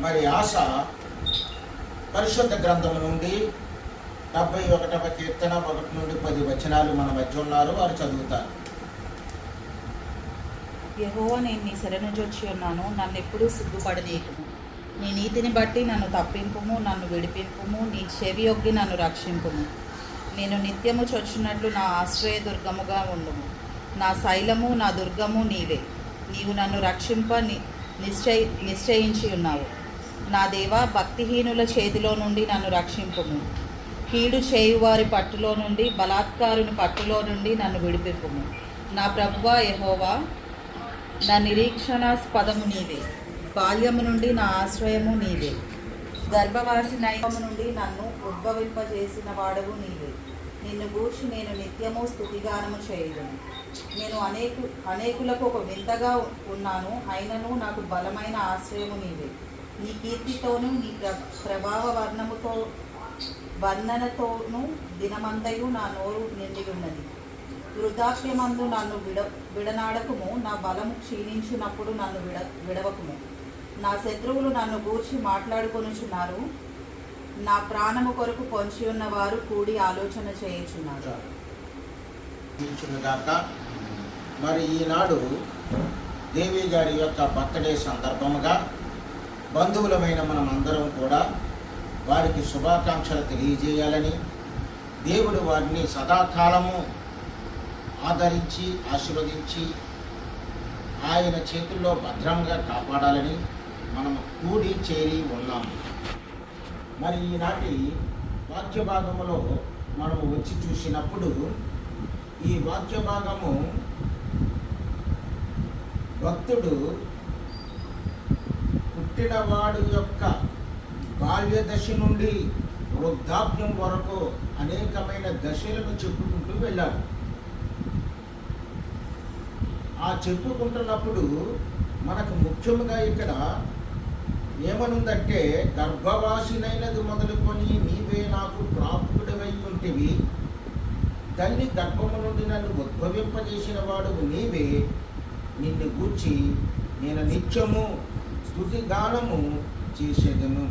మరి ఆశ పరిశుద్ధ గ్రంథం నుండి 71వ కీర్తన 1 నుండి 10 వచనాలు మన మధ్య ఉన్నారు, వారు చదువుతారు. యెహోవా, నేను నీ శరణు జొచ్చి ఉన్నాను, నన్ను ఎప్పుడూ సిగ్గుపడనీయకుము. నీ నీతిని బట్టి నన్ను తప్పింపుము, నన్ను విడిపింపుము, నీ చెవి యొగ్గి నన్ను రక్షింపుము. నేను నిత్యము చొచ్చినట్లు నా ఆశ్రయ దుర్గముగా ఉండుము. నా శైలము, నా దుర్గము నీవే. నీవు నన్ను రక్షింప నిశ్చయించి ఉన్నావు. నా దేవా, భక్తిహీనుల చేతిలో నుండి నన్ను రక్షింపుము. కీడు చేయువారి పట్టులో నుండి, బలాత్కారుని పట్టులో నుండి నన్ను విడిపింపుము. నా ప్రభువా యెహోవా, నా నిరీక్షణాస్పదము నీవే. బాల్యము నుండి నా ఆశ్రయము నీవే. గర్భవాసి నైవము నుండి నన్ను ఉద్భవింపజేసిన వాడవు నీవే. నిన్ను గూర్చి నేను నిత్యము స్తుతిగానము చేయుదును. నేను అనేకులకు ఒక వింతగా ఉన్నాను, అయినను నాకు బలమైన ఆశ్రయము నీవే. నీ కీర్తితోనూ నీ ప్రభావ వర్ణనతోనూ దినమంతయు నా నోరు నిండి ఉన్నది. వృద్ధాప్యమందు నన్ను విడనాడకుము. నా బలము క్షీణించినప్పుడు నన్ను విడవకుము. నా శత్రువులు నన్ను గూర్చి మాట్లాడుకొనుచున్నారు. నా ప్రాణము కొరకు పొంచి ఉన్నవారు కూడి ఆలోచన చేయుచున్నారు. మరి ఈనాడు దేవి గారి యొక్క బర్త్డే సందర్భముగా బంధువులమైన మనం అందరం కూడా వారికి శుభాకాంక్షలు తెలియజేయాలని, దేవుడు వారిని సదాకాలము ఆదరించి ఆశీర్వదించి ఆయన చేతుల్లో భద్రంగా కాపాడాలని మనం కూడి చేరి ఉన్నాము. మరి ఈనాటి వాక్య భాగములో మనము వచ్చి చూసినప్పుడు ఈ వాక్య భాగము భక్తుడు పుట్టినవాడు యొక్క బాల్య దశ నుండి వృద్ధాప్యం వరకు అనేకమైన దశలను చెప్పుకుంటూ వెళ్ళాడు. ఆ చెప్పుకుంటున్నప్పుడు మనకు ముఖ్యంగా ఇక్కడ ఏమనుందంటే, గర్భవాసినైనది మొదలుకొని నీవే నాకు ప్రాప్తుడవై ఉంటివి. తల్లి గర్భము నుండి నన్ను ఉద్భవింపజేసిన వాడు నీవే. నిన్ను గూర్చి నేను నిత్యము స్తుతిగానము చేసేదను.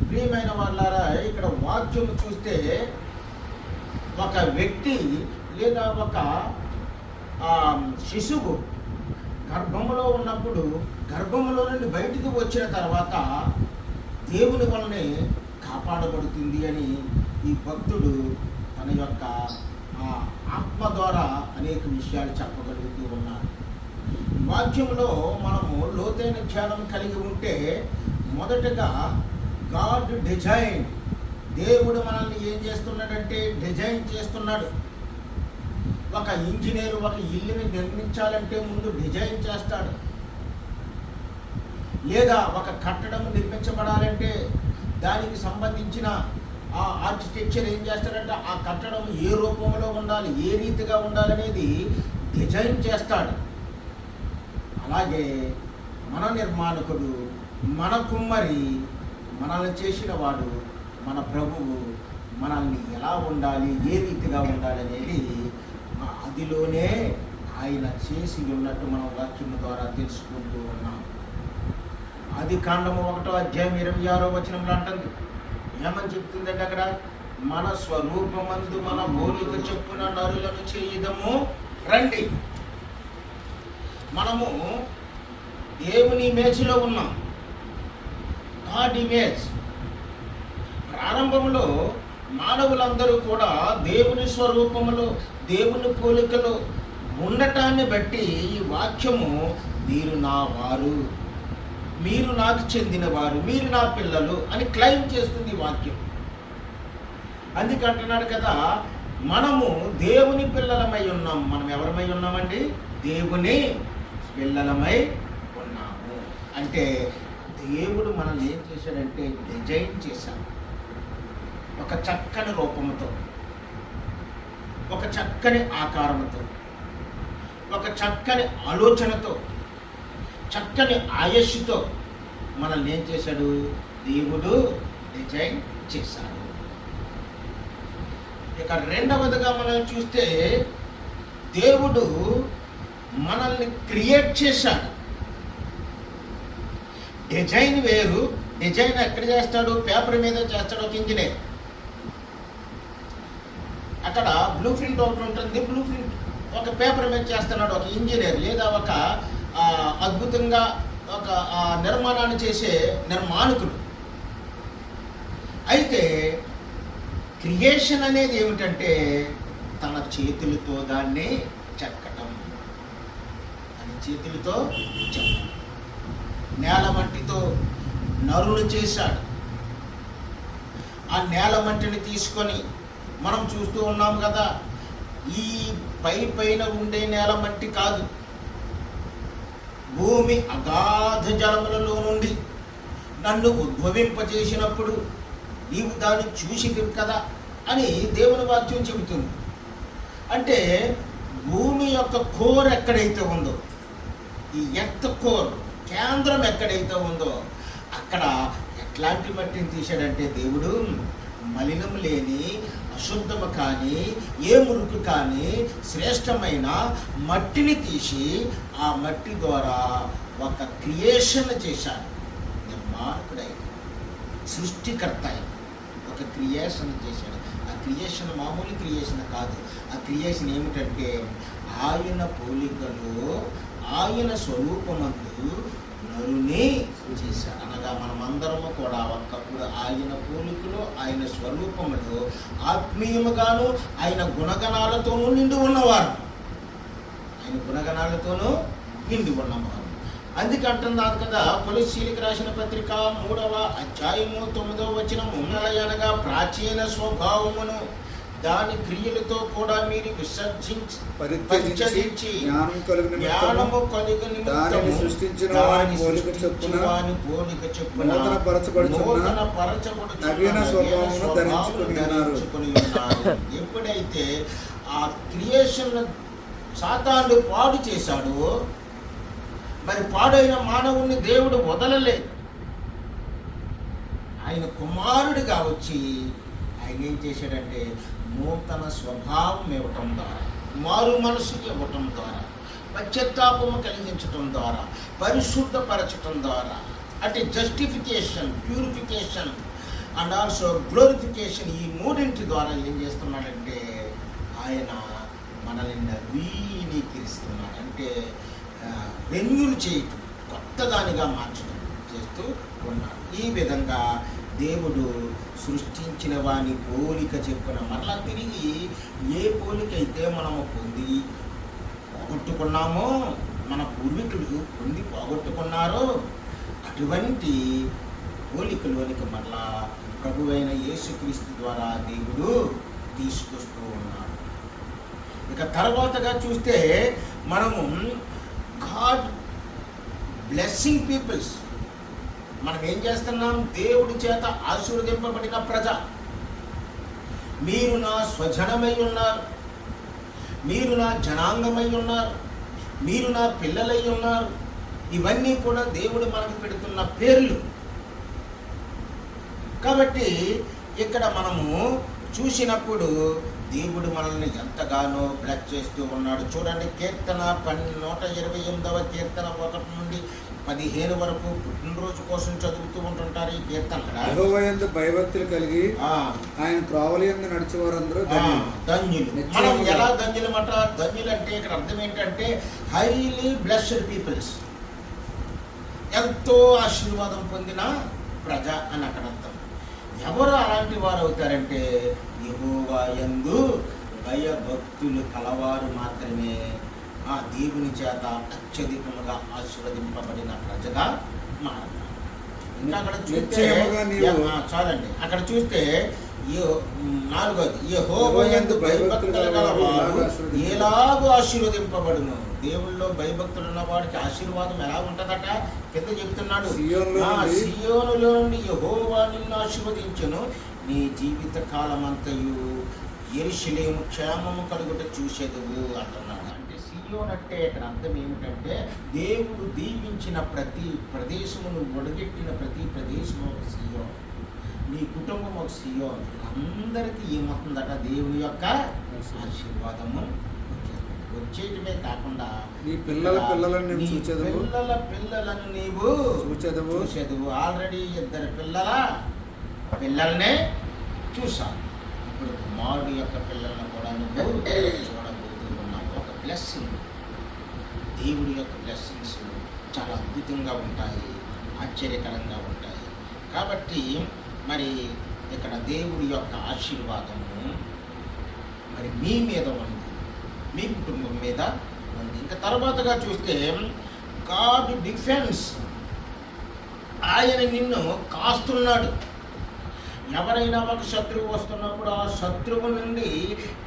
ప్రియమైన వాళ్ళారా, ఇక్కడ వాక్యము చూస్తే ఒక వ్యక్తి లేదా ఒక శిశువు గర్భములో ఉన్నప్పుడు, గర్భములో నుండి బయటికి వచ్చిన తర్వాత దేవుని వలనే కాపాడబడుతుంది అని ఈ భక్తుడు తన యొక్క ఆత్మ ద్వారా అనేక విషయాలు చెప్పగలుగుతూ ఉన్నారు. వాక్యంలో మనము లోతైన ధ్యానం కలిగి ఉంటే, మొదటగా గాడ్ డిజైన్, దేవుడు మనల్ని ఏం చేస్తున్నాడంటే డిజైన్ చేస్తున్నాడు. ఒక ఇంజనీరు ఒక ఇల్లుని నిర్మించాలంటే ముందు డిజైన్ చేస్తాడు, లేదా ఒక కట్టడం నిర్మించబడాలంటే దానికి సంబంధించిన ఆ ఆర్కిటెక్చర్ ఏం చేస్తాడంటే ఆ కట్టడం ఏ రూపంలో ఉండాలి, ఏ రీతిగా ఉండాలనేది డిజైన్ చేస్తాడు. అలాగే మన నిర్మాణకుడు, మన కుమ్మరి, మనల్ని చేసిన వాడు, మన ప్రభువు మనల్ని ఎలా ఉండాలి, ఏ రీతిగా ఉండాలి అనేది అదిలోనే ఆయన చేసి ఉన్నట్టు మనం వాక్యం ద్వారా తెలుసుకుంటూ ఉన్నాం. ఆదికాండము 1వ అధ్యాయం 26వ వచనంలో అంటుంది, ఏమని చెప్తుందంటే అక్కడ, మన స్వరూపమందు మన పోలిక చొప్పున నరులను చేయుదము రండి. మనము దేవుని ఇమేజ్లో ఉన్నాం, గాడ్ ఇమేజ్. ప్రారంభంలో మానవులందరూ కూడా దేవుని స్వరూపములో దేవుని పోలికలో ఉండటాన్ని బట్టి ఈ వాక్యము మీరు నా వారు, మీరు నాకు చెందినవారు, మీరు నా పిల్లలు అని క్లెయిమ్ చేస్తుంది ఈ వాక్యం. అందుకంటున్నాడు కదా, మనము దేవుని పిల్లలమై ఉన్నాం. మనం ఎవరమై ఉన్నామండి? దేవుని పిల్లలమై ఉన్నాము. అంటే దేవుడు మనల్ని ఏం చేశాడంటే డిజైన్ చేశాడు. ఒక చక్కని రూపముతో, ఒక చక్కని ఆకారముతో, ఒక చక్కని ఆలోచనతో, చక్కని ఆయుష్తో మనల్ని ఏం చేశాడు? దేవుడు డిజైన్ చేశాడు. ఇక రెండవదిగా మనం చూస్తే, దేవుడు మనల్ని క్రియేట్ చేశాడు. డిజైన్ వేరు. డిజైన్ ఎక్కడ చేస్తాడు? పేపర్ మీద చేస్తాడు ఒక ఇంజనీర్. అక్కడ బ్లూ ప్రింట్ ఒకటి ఉంటుంది. బ్లూ ప్రింట్ ఒక పేపర్ మీద చేస్తున్నాడు ఒక ఇంజనీర్, లేదా ఒక అద్భుతంగా ఒక నిర్మాణాన్ని చేసే నిర్మాణకుడు. అయితే క్రియేషన్ అనేది ఏమిటంటే తన చేతులతో దాన్ని చెక్కటం. అని చేతులతో చెక్కటం. నేల మట్టితో నరులు చేశాడు. ఆ నేల మట్టిని తీసుకొని మనం చూస్తూ ఉన్నాం కదా, ఈ పైన ఉండే నేల మట్టి కాదు, భూమి అగాధ జలములలో నుండి నన్ను ఉద్భవింపజేసినప్పుడు నీవు దాన్ని చూసితివి కదా అని దేవుని వాక్యం చెబుతుంది. అంటే భూమి యొక్క కోర్ ఎక్కడైతే ఉందో, ఈ ఎర్త్ కోర్ కేంద్రం ఎక్కడైతే ఉందో అక్కడ ఎట్లాంటి మట్టిని తీశాడంటే దేవుడు మలినము లేని, అశుద్ధము కానీ, ఏ మురుకు కానీ శ్రేష్టమైన మట్టిని తీసి ఆ మట్టి ద్వారా ఒక క్రియేషన్ చేశాడు. నిర్మాణకుడైన, సృష్టికర్త అయిన ఒక క్రియేషన్ చేశాడు. ఆ క్రియేషన్ మామూలు క్రియేషన్ కాదు. ఆ క్రియేషన్ ఏమిటంటే ఆయన పోలికలో, ఆయన స్వరూపమందు నరుని చేశాడు. అనగా మనమందరము కూడా ఒక్కప్పుడు ఆయన పోలికలో, ఆయన స్వరూపములో ఆత్మీయముగాను ఆయన గుణగణాలతోనూ నిండి ఉన్నవారు. ఆయన గుణగణాలతోనూ నిండి ఉన్నవారు. అందుకే అంటున్నారు కదా, కొలస్సీలకు రాసిన పత్రిక 3వ అధ్యాయము 9వ వచనము, అనగా ప్రాచీన స్వభావమును దాని క్రియలతో కూడా మీరు విసర్జించి పరిత్యజించి జ్ఞానము కలిగిన నిమిత్తము సృష్టించిన వాని పోలిక చొప్పున నూతనపరచబడుచున్న నవీన స్వభావమును ధరించుకొని ఉన్నారు. ఎప్పుడైతే ఆ క్రియేషన్ సాతానుడు పాడు చేశాడో, మరి పాడైన మానవుణ్ణి దేవుడు వదలలేదు. ఆయన కుమారుడిగా వచ్చి ఆయన ఏం చేశాడంటే నూతన స్వభావం ఇవ్వటం ద్వారా, మారు మనసు ఇవ్వటం ద్వారా, పశ్చాత్తాపము కలిగించటం ద్వారా, పరిశుద్ధపరచటం ద్వారా, అంటే justification, purification and also glorification, ఈ మూడింటి ద్వారా ఏం చేస్తున్నాడంటే ఆయన మనల్ని నవీకరిస్తున్నాడు. అంటే రెన్యూల్ చేయటం, కొత్తదానిగా మార్చడం చేస్తూ ఉన్నాడు. ఈ విధంగా దేవుడు సృష్టించిన వాని పోలిక చెప్పున మరలా తిరిగి ఏ పోలికైతే మనము పొంది పోగొట్టుకున్నామో, మన పూర్వీకులు పొంది పోగొట్టుకున్నారో, అటువంటి పోలికలోనికి మరలా ప్రభువైన యేసుక్రీస్తు ద్వారా దేవుడు తీసుకొస్తూ ఉన్నాడు. ఇక తర్వాతగా చూస్తే మనము గాడ్ బ్లెస్సింగ్ పీపుల్స్, మనం ఏం చేస్తున్నాం? దేవుడి చేత ఆశీర్వదింపబడిన ప్రజ. మీరు నా స్వజనమై ఉన్నారు, మీరు నా జనాంగమై ఉన్నారు, మీరు నా పిల్లలై ఉన్నారు. ఇవన్నీ కూడా దేవుడు మనకు పెడుతున్న పేర్లు. కాబట్టి ఇక్కడ మనము చూసినప్పుడు దేవుడు మనల్ని ఎంతగానో బ్లెస్ చేస్తూ ఉన్నాడు. చూడండి, కీర్తన 128వ కీర్తన 1 నుండి 15 వరకు పుట్టినరోజు కోసం చదువుతూ ఉంటుంటారు ఈ కీర్తన. యెహోవా యందు భయభక్తులు కలిగి ఆయన త్రోవల యందు నడిచే వారందరూ ధన్యులు. మనం ఎలా ధన్యులమాట? ధన్యులు అంటే ఇక్కడ అర్థం ఏంటంటే హైలీ బ్లెస్డ్ పీపుల్స్, ఎంతో ఆశీర్వాదం పొందిన ప్రజ అని అక్కడ అర్థం. ఎవరు అలాంటి వారు అవుతారంటే యెహోవా యందు భయభక్తులు కలవారు మాత్రమే ఆ దేవుని చేత అత్యధికముగా ఆశీర్వదింపబడిన ప్రజగా మారతారు. ఇంకా అక్కడ చూస్తే చాలండి, అక్కడ చూస్తే 4వది, యెహోవా యందు భయభక్తులు కలవారు ఎలాగూ ఆశీర్వదింపబడును. దేవుళ్ళలో భయభక్తులు ఉన్న వాడికి ఆశీర్వాదం ఎలా ఉంటుందట కింద చెప్తున్నాడు. సియోనులో నుండి యెహోవా నిన్ను ఆశీర్వదించును, నీ జీవిత కాలమంతయు యెరూషలేము క్షేమము కలుగుట చూసేదువు అంటున్నాడు. అంటే సియోన్ అంటే ఇక్కడ అర్థం ఏమిటంటే దేవుడు దీవించిన ప్రతి ప్రదేశమును ఒడగెట్టిన ప్రతి ప్రదేశము ఒక సియోన్. నీ కుటుంబం ఒక సియోన్. అందరికీ ఏమవుతుందట? దేవుని యొక్క ఆశీర్వాదము చేయటమే కాకుండా నీ పిల్లల పిల్లలను నీ చూచెదవు. పిల్లలను నీవు చూచెదవు. ఆల్రెడీ 2 పిల్లల్నే చూశాను. ఇప్పుడు కుమారుడు యొక్క పిల్లలను కూడా నువ్వు చూడబోతూ ఉన్నావు. ఒక బ్లెస్సింగ్, దేవుడి యొక్క బ్లెస్సింగ్స్ చాలా అద్భుతంగా ఉంటాయి, ఆశ్చర్యకరంగా ఉంటాయి. కాబట్టి మరి ఇక్కడ దేవుడి యొక్క ఆశీర్వాదము మరి మీ మీద ఉంది, మీ కుటుంబం మీద ఉంది. ఇంకా తర్వాతగా చూస్తే గాడ్ డిఫెన్స్, ఆయన నిన్ను కాస్తున్నాడు. ఎవరైనా ఒక శత్రువు వస్తున్నప్పుడు ఆ శత్రువు నుండి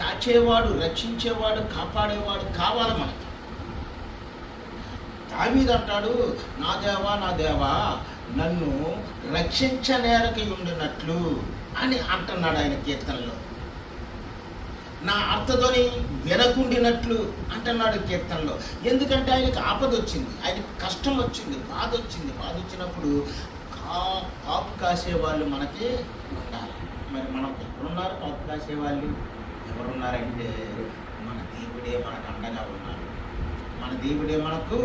కాచేవాడు, రక్షించేవాడు, కాపాడేవాడు కావాలి మనకి. దావీదు అంటాడు, నా దేవా నన్ను రక్షించనేరకి ఉండినట్లు అని అంటున్నాడు ఆయన కీర్తనలో. నా అర్థధ్వని వినకుండినట్లు అంటున్నాడు కీర్తనలో. ఎందుకంటే ఆయనకి ఆపద వచ్చింది, ఆయనకి కష్టం వచ్చింది, బాధ వచ్చినప్పుడు కాపు కాసేవాళ్ళు మనకి ఉండాలి. మరి మనం ఎక్కడున్నారు కాపు కాసేవాళ్ళు? ఎవరున్నారంటే మన దేవుడే మనకు అండగా ఉన్నాడు, మన దేవుడే మనకు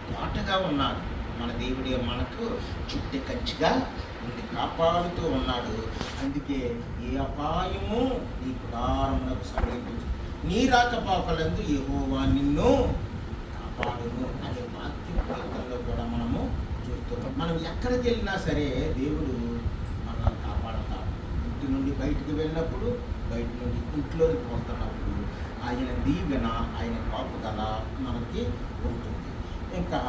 తోటగా ఉన్నాడు, మన దేవుడే మనకు చుట్టూ కంచిగా ఉండి కాపాడుతూ ఉన్నాడు. అందుకే ఏ అపాయము నీ గుడారమునకు సమీపించు, నీ రాకపోకలందు యెహోవా నిన్ను కాపాడును అనే వాక్యంలో కూడా మనము చూస్తున్నాం. మనం ఎక్కడికి వెళ్ళినా సరే దేవుడు మనల్ని కాపాడతాడు. ఇంటి నుండి బయటికి వెళ్ళినప్పుడు, బయట నుండి ఇంట్లోకి వస్తున్నప్పుడు ఆయన దీవెన, ఆయన కాపుదల మనకి ఉంటుంది. ఇంకా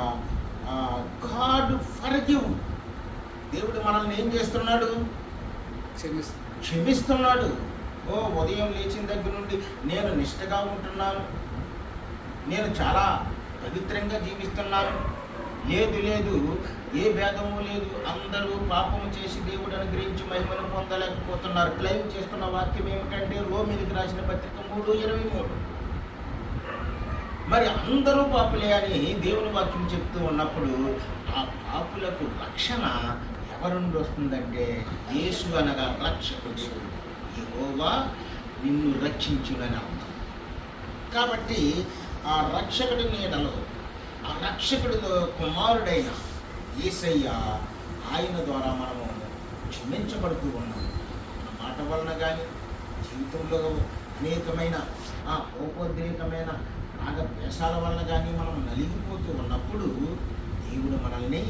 గాడ్ ఫర్గివ్, దేవుడు మనల్ని ఏం చేస్తున్నాడు? క్షమిస్తున్నాడు. ఉదయం లేచిన దగ్గర నుండి నేను నిష్ఠగా ఉంటున్నాను, నేను చాలా పవిత్రంగా జీవిస్తున్నాను, లేదు ఏ భేదము లేదు, అందరూ పాపము చేసి దేవుడు అనుగ్రహించి మహిమను పొందలేకపోతున్నారు. క్లెయిమ్ చేస్తున్న వాక్యం ఏమిటంటే రోమీయులకు రాసిన పత్రిక 3:23. మరి అందరూ పాపులే అని దేవుని వాక్యం చెప్తూ ఉన్నప్పుడు ఆ పాపులకు రక్షణ ఎవరి నుండి వస్తుందంటే యేసు అనగా రక్షకుడు, యెహోవా నిన్ను రక్షించునని అర్థం. కాబట్టి ఆ రక్షకుడి నీడలో, ఆ రక్షకుడిలో కుమారుడైన యేసయ్య, ఆయన ద్వారా మనము క్షమించబడుతూ ఉన్నాము. మన మాట వలన కానీ, జీవితంలో అనేకమైన ఉపద్రేకమైన రాగద్వేషాల వల్ల కానీ మనం నలిగిపోతూ ఉన్నప్పుడు దేవుడు మనల్ని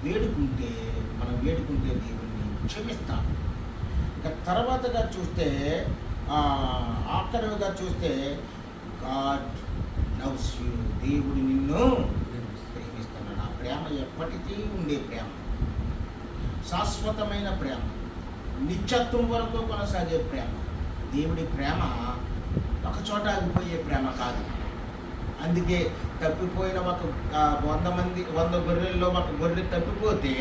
వేడుకుంటే దేవుడిని క్షమిస్తాడు. ఇక తర్వాతగా చూస్తే ఆఖరుగా చూస్తే గాడ్ లవ్స్ యూ, దేవుడు నిన్ను ప్రేమిస్తున్నాడు. ఆ ప్రేమ ఎప్పటికీ ఉండే ప్రేమ, శాశ్వతమైన ప్రేమ, నిత్యత్వం వరకు కొనసాగే ప్రేమ. దేవుడి ప్రేమ ఒక చోట ఆగిపోయే ప్రేమ కాదు. అందుకే తప్పిపోయిన ఒక 100 గొర్రెల్లో ఒక గొర్రె తప్పిపోతే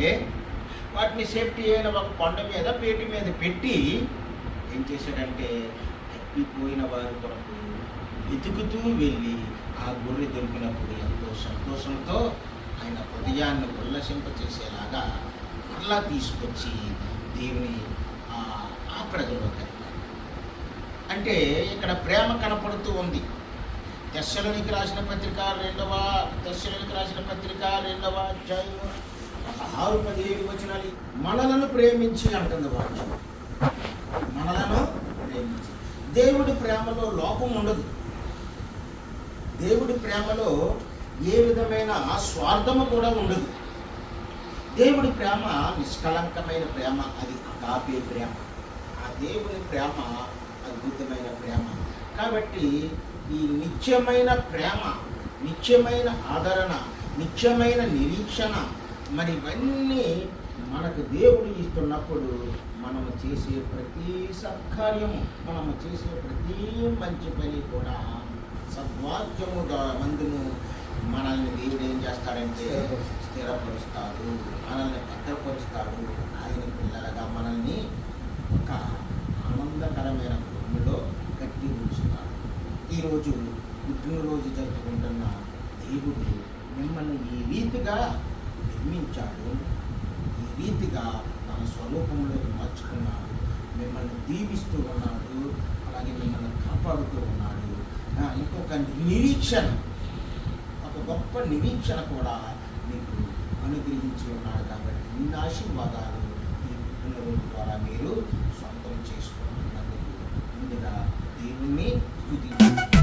వాటిని సేఫ్టీ అయిన ఒక కొండ మీద, పేటి మీద పెట్టి ఏం చేశాడంటే తప్పిపోయిన వారి కొరకు వెతుకుతూ వెళ్ళి ఆ గొర్రె దొరికినప్పుడు ఎంతో సంతోషంతో ఆయన హృదయాన్ని ఉల్లసింపచేసేలాగా మరలా తీసుకొచ్చి దేవుని ఆ ప్రజల్లో కలిపాడు. అంటే ఇక్కడ ప్రేమ కనపడుతూ ఉంది. తెస్సలోనికి రాసిన పత్రిక 2వ అధ్యాయము 16-17 వచనాలు, మనలను ప్రేమించి అంటుంది వాక్యం. మనలను ప్రేమించి. దేవుడి ప్రేమలో లోపం ఉండదు. దేవుడి ప్రేమలో ఏ విధమైన స్వార్థము కూడా ఉండదు. దేవుడి ప్రేమ నిష్కళంకమైన ప్రేమ, అది అగాపే ప్రేమ. ఆ దేవుని ప్రేమ అద్భుతమైన ప్రేమ. కాబట్టి ఈ నిత్యమైన ప్రేమ, నిత్యమైన ఆదరణ, నిత్యమైన నిరీక్షణ, మరి ఇవన్నీ మనకు దేవుడు ఇస్తున్నప్పుడు మనము చేసే ప్రతి సత్కార్యము, మనము చేసే ప్రతి మంచి పని కూడా సద్వాక్యము మందును మనల్ని దేవుడు ఏం చేస్తాడంటే స్థిరపరుస్తాడు, మనల్ని భద్రపరుస్తాడు. ఆయన పిల్లలుగా మనల్ని ఒక ఆనందకరమైన భూమిలో కట్టి ఉంచుతాడు. ఈరోజు పుట్టినరోజు జరుపుకుంటున్న దేవుడు మిమ్మల్ని ఈ రీతిగా నిర్మించాడు, ఈ రీతిగా తన స్వరూపంలోకి మార్చుకున్నాడు, మిమ్మల్ని దీవిస్తూ ఉన్నాడు, అలాగే మిమ్మల్ని కాపాడుతూ ఉన్నాడు. ఇంకొక నిరీక్షణ, ఒక గొప్ప నిరీక్షణ కూడా మీకు అనుగ్రహించి ఉన్నాడు. కాబట్టి ఇన్ని ఆశీర్వాదాలు ఈ పుట్టినరోజు ద్వారా మీరు సొంతం చేసుకున్నందుకు ముందుగా దేవుణ్ణి స్తుతించండి.